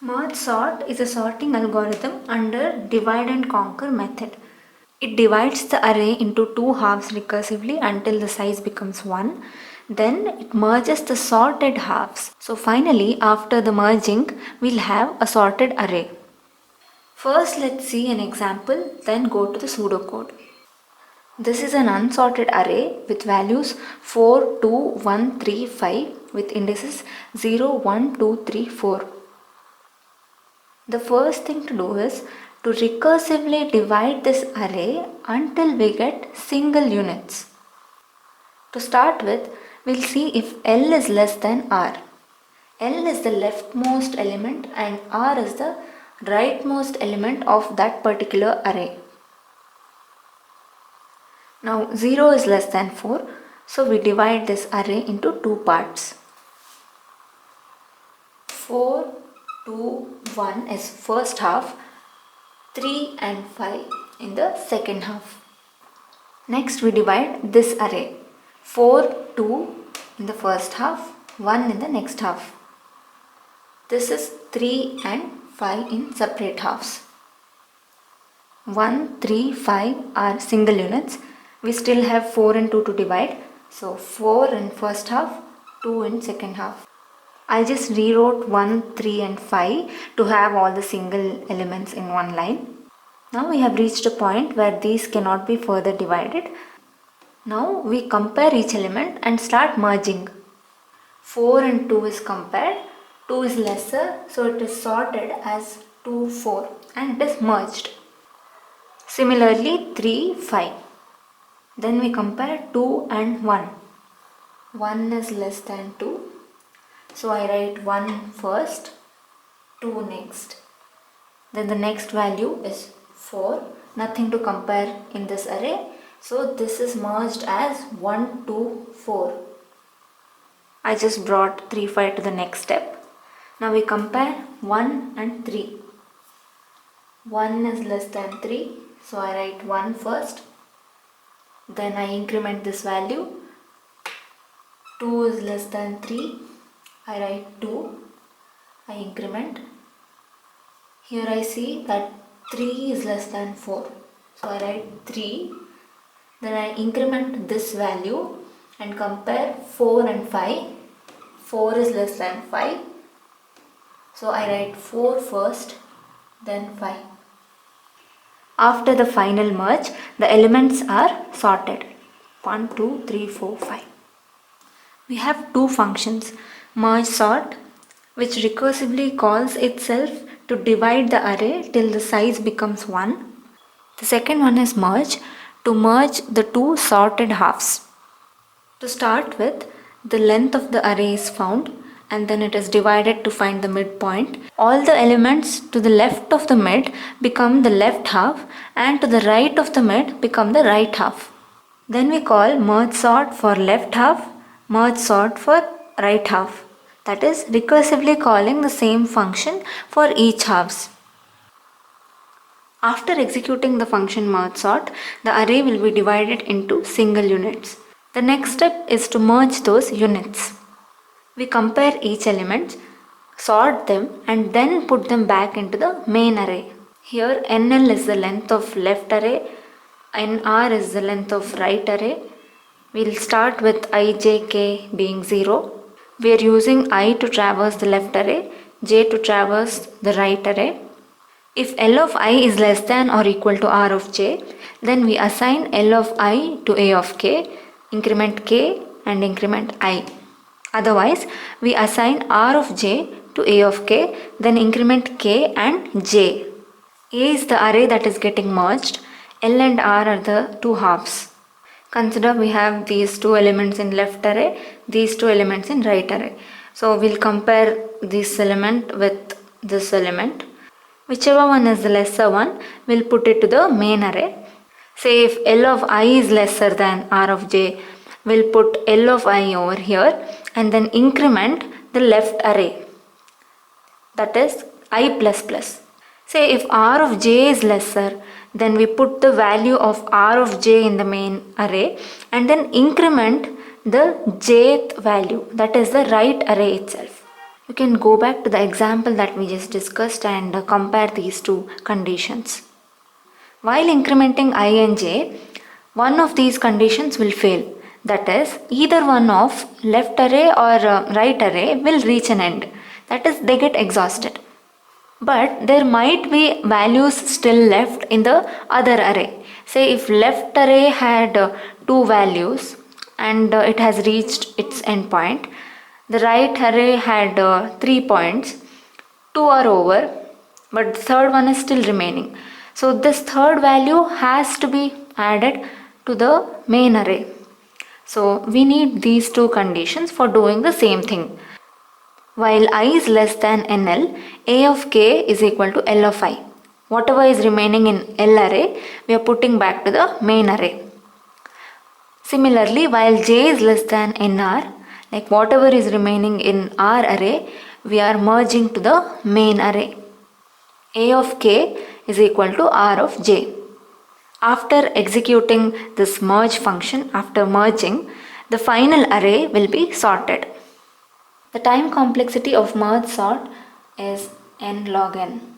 Merge sort is a sorting algorithm under divide and conquer method. It divides the array into two halves recursively until the size becomes 1. Then it merges the sorted halves. So finally, after the merging, we'll have a sorted array. First, let's see an example, then go to the pseudocode. This is an unsorted array with values 4, 2, 1, 3, 5 with indices 0, 1, 2, 3, 4. The first thing to do is to recursively divide this array until we get single units. To start with, we'll see if L is less than R. L is the leftmost element and R is the rightmost element of that particular array. Now 0 is less than 4, so we divide this array into two parts. 4, 2, 1 is first half, 3 and 5 in the second half. Next we divide this array. 4, 2 in the first half, 1 in the next half. This is 3 and 5 in separate halves. 1, 3, 5 are single units. We still have 4 and 2 to divide. So 4 in first half, 2 in second half. I just rewrote 1, 3 and 5 to have all the single elements in one line. Now we have reached a point where these cannot be further divided. Now we compare each element and start merging. 4 and 2 is compared. 2 is lesser, so it is sorted as 2, 4 and it is merged. Similarly 3, 5. Then we compare 2 and 1. 1 is less than 2. So I write 1 first, 2 next. Then the next value is 4. Nothing to compare in this array. So this is merged as 1, 2, 4. I just brought 3, 5 to the next step. Now we compare 1 and 3. 1 is less than 3. So I write 1 first. Then I increment this value. 2 is less than 3. I write 2. I increment. Here I see that 3 is less than 4. So I write 3. Then I increment this value and compare 4 and 5. 4 is less than 5. So I write 4 first, then 5. After the final merge, the elements are sorted. 1, 2, 3, 4, 5. We have two functions, merge sort, which recursively calls itself to divide the array till the size becomes 1. The second one is merge, to merge the two sorted halves. To start with, the length of the array is found and then it is divided to find the midpoint. All the elements to the left of the mid become the left half and to the right of the mid become the right half. Then we call merge sort for left half, merge sort for right half. That is recursively calling the same function for each halves. After executing the function merge sort, the array will be divided into single units. The next step is to merge those units. We compare each element, sort them and then put them back into the main array. Here NL is the length of left array, NR is the length of right array. We'll start with IJK being 0. We are using I to traverse the left array, J to traverse the right array. If L of I is less than or equal to R of J, then we assign L of I to A of K, increment K and increment I. Otherwise, we assign R of J to A of K, then increment K and J. A is the array that is getting merged. L and R are the two halves. Consider we have these two elements in left array, these two elements in right array. So we'll compare this element with this element. Whichever one is the lesser one, we'll put it to the main array. Say if L of I is lesser than R of J, we'll put L of I over here and then increment the left array. That is I plus plus. Say if R of J is lesser, then we put the value of R of J in the main array and then increment the jth value, that is the right array itself. You can go back to the example that we just discussed and compare these two conditions. While incrementing I and j, one of these conditions will fail. That is, either one of left array or right array will reach an end. That is, they get exhausted. But there might be values still left in the other array. Say if left array had two values and it has reached its endpoint, the right array had 3 points, two are over, but the third one is still remaining. So this third value has to be added to the main array. So we need these two conditions for doing the same thing. While I is less than NL, A of k is equal to L of I. Whatever is remaining in L array, we are putting back to the main array. Similarly, while j is less than NR, like whatever is remaining in R array, we are merging to the main array. A of k is equal to R of j. After executing this merge function, after merging, the final array will be sorted. The time complexity of merge sort is n log n.